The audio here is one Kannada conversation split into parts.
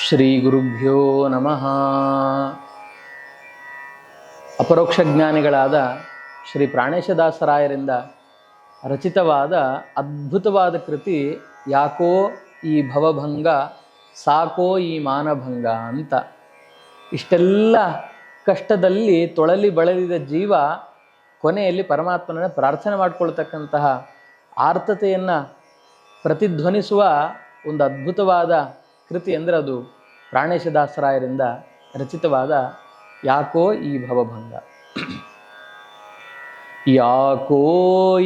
ಶ್ರೀ ಗುರುಭ್ಯೋ ನಮಃ. ಅಪರೋಕ್ಷ ಜ್ಞಾನಿಗಳಾದ ಶ್ರೀ ಪ್ರಾಣೇಶದಾಸರಾಯರಿಂದ ರಚಿತವಾದ ಅದ್ಭುತವಾದ ಕೃತಿ ಯಾಕೋ ಈ ಭವಭಂಗ ಸಾಕೋ ಈ ಮಾನಭಂಗ ಅಂತ. ಇಷ್ಟೆಲ್ಲ ಕಷ್ಟದಲ್ಲಿ ತೊಳಲಿ ಬಳಲಿದ ಜೀವ ಕೊನೆಯಲ್ಲಿ ಪರಮಾತ್ಮನ ಪ್ರಾರ್ಥನೆ ಮಾಡಿಕೊಳ್ತಕ್ಕಂತಹ ಆರ್ತತೆಯನ್ನು ಪ್ರತಿಧ್ವನಿಸುವ ಒಂದು ಅದ್ಭುತವಾದ ಕೃತಿ ಅಂದರೆ ಅದು ಪ್ರಾಣೇಶದಾಸರಾಯರಿಂದ ರಚಿತವಾದ ಯಾಕೋ ಈ ಭವಭಂಗ. ಯಾಕೋ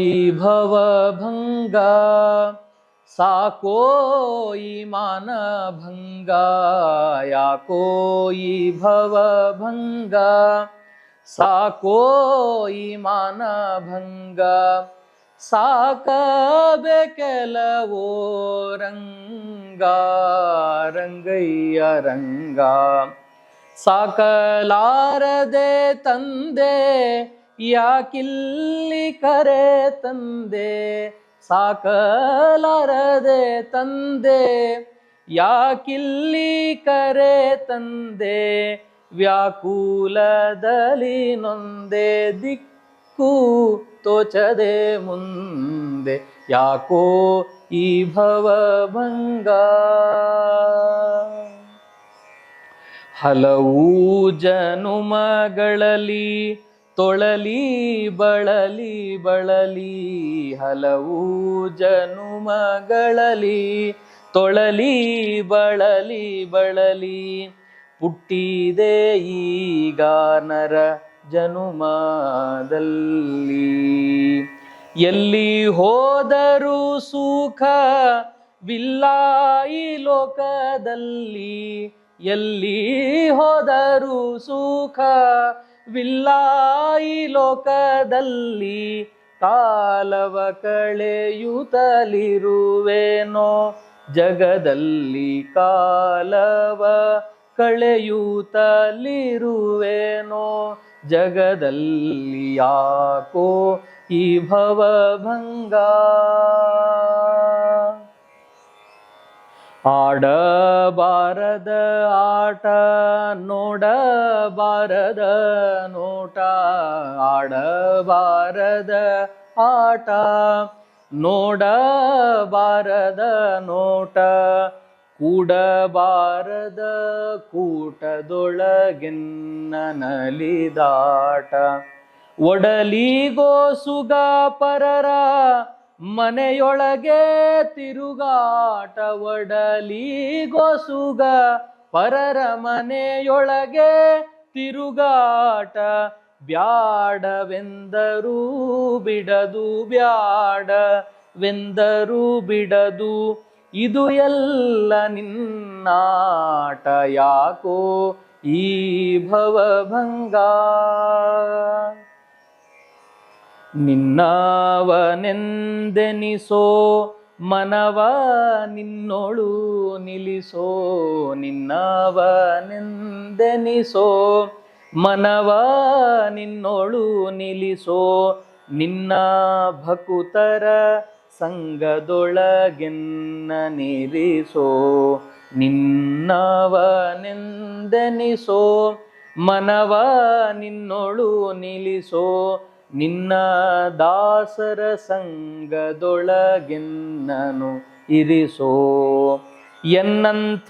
ಈ ಭವಭಂಗ ಸಾಕೋ ಈ ಮಾನಭಂಗ, ಯಾಕೋ ಈ ಭವಭಂಗ ಸಾಕೋ ಈ ಮಾನಭಂಗ, ಸಾಕಬೇಕೆಲವೋ ರಂಗ ರಂಗಯ್ಯ ರಂಗ, ಸಾಕಲಾರದೆ ತಂದೆ ಯಾಕಿಲ್ಲಿ ಕರೆ ತಂದೆ, ಸಾಕಲಾರದೆ ತಂದೆ ಯಾಕಿಲ್ಲಿ ಕರೆ ತಂದೆ, ವ್ಯಾಕುಲದಲ್ಲಿ ನೊಂದೆ ದಿಕ್ಕು ತೋಚದೆ ಮುಂದೆ, ಯಾಕೋ ಈ ಭವಭಂಗ. ಹಲವು ಜನುಮಗಳಲ್ಲಿ ತೊಳಲಿ ಬಳಲಿ ಬಳಲಿ, ಹಲವು ಜನುಮಗಳಲ್ಲಿ ತೊಳಲಿ ಬಳಲಿ ಬಳಲಿ, ಪುಟ್ಟಿದೆ ಈಗ ನರ ಜನುಮದಲ್ಲಿ, ಎಲ್ಲಿ ಹೋದರೂ ಸುಖವಿಲ್ಲ ಈ ಲೋಕದಲ್ಲಿ, ಎಲ್ಲಿ ಹೋದರೂ ಸುಖವಿಲ್ಲ ಈ ಲೋಕದಲ್ಲಿ, ಕಾಲವ ಕಳೆಯುತ್ತಲಿರುವೆನೋ ಜಗದಲ್ಲಿ, ಕಾಲವ ಕಳೆಯುತ್ತಲಿರುವೆನೋ ಜಗದಲ್ಲಿ, ಯಾಕೋ ಈ ಭವಭಂಗ. ಆಡಬಾರದ ಆಟ ನೋಡಬಾರದ ನೋಟ, ಆಡಬಾರದ ಆಟ ನೋಡಬಾರದ ನೋಟ, ಕೂಡಬಾರದ ಕೂಟದೊಳಗೆನ್ನ ನಲಿದಾಟ, ಒಡಲಿಗೋ ಸುಗ ಪರರ ಮನೆಯೊಳಗೆ ತಿರುಗಾಟ, ಒಡಲಿಗೋ ಸುಗ ಪರರ ಮನೆಯೊಳಗೆ ತಿರುಗಾಟ, ಬ್ಯಾಡವೆಂದರೂ ಬಿಡದು ಬ್ಯಾಡವೆಂದರೂ ಬಿಡದು, ಇದು ಎಲ್ಲ ನಿನ್ನಾಟ, ಯಾಕೋ ಈ ಭವಭಂಗ. ನಿನ್ನವನೆಂದೆನಿಸೋ ಮನವ ನಿನ್ನೋಳು ನಿಲ್ಲಿಸೋ, ನಿನ್ನವನೆಂದೆನಿಸೋ ಮನವ ನಿನ್ನೋಳು ನಿಲ್ಲಿಸೋ, ನಿನ್ನ ಭಕುತರ ಸಂಗದೊಳಗೆನ್ನ ನಿರಿಸೋ, ನಿನ್ನವನೆಂದೆನಿಸೋ ಮನವ ನಿನ್ನೋಳು ನಿಲ್ಲಿಸೋ, ನಿನ್ನ ದಾಸರ ಸಂಗದೊಳಗೆನ್ನನು ಇರಿಸೋ, ಎನ್ನಂಥ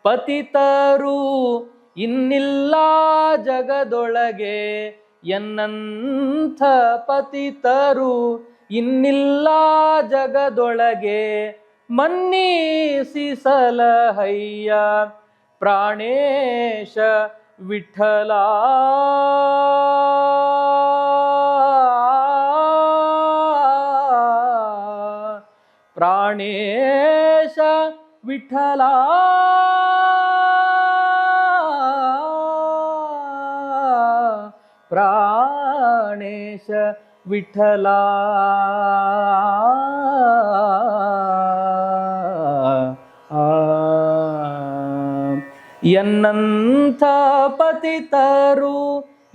ಪತಿತರು ಇನ್ನಿಲ್ಲ ಜಗದೊಳಗೆ, ಎನ್ನಂಥ ಪತಿತರು ಇನ್ನಿಲ್ಲ ಜಗದೊಳಗೆ, ಮನ್ನಿಸಿ ಸಲಹಯ್ಯ ಪ್ರಾಣೇಶ ವಿಠಲ, ಪ್ರಾಣೇಶ ವಿಠಲ, ಪ್ರಾಣೇಶ ವಿಠಲ. ಎನ್ನಂಥ ಪತಿತರು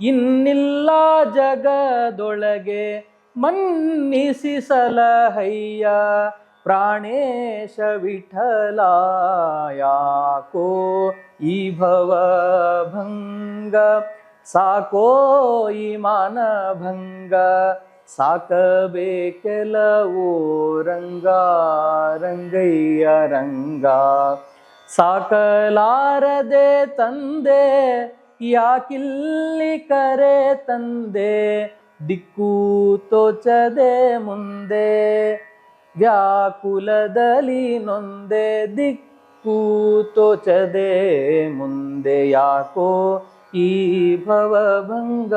ಇನ್ನಿಲ್ಲ ಜಗದೊಳಗೆ, ಮನ್ನಿಸಿ ಸಲಹಯ್ಯ ಪ್ರಾಣೇಶ ವಿಠಲ ಯಾಕೋ ಈ ಭವಭಂಗ ಸಾಕೋ ಈ ಮಾನಭಂಗ ಸಾಕಬೇಕೆಲವೋ ರಂಗ ರಂಗಯ್ಯ ರಂಗ ಸಾಕಲಾರದೆ ತಂದೆ ಯಾಕಿಲ್ಲಿ ಕರೆ ತಂದೆ ದಿಕ್ಕು ತೋಚದೆ ಮುಂದೆ ವ್ಯಾಕುಲದಲ್ಲಿ ನೊಂದೆ ದಿಕ್ಕು ತೋಚದೆ ಮುಂದೆ ಯಾಕೋ ಈ ಭವಭಂಗ.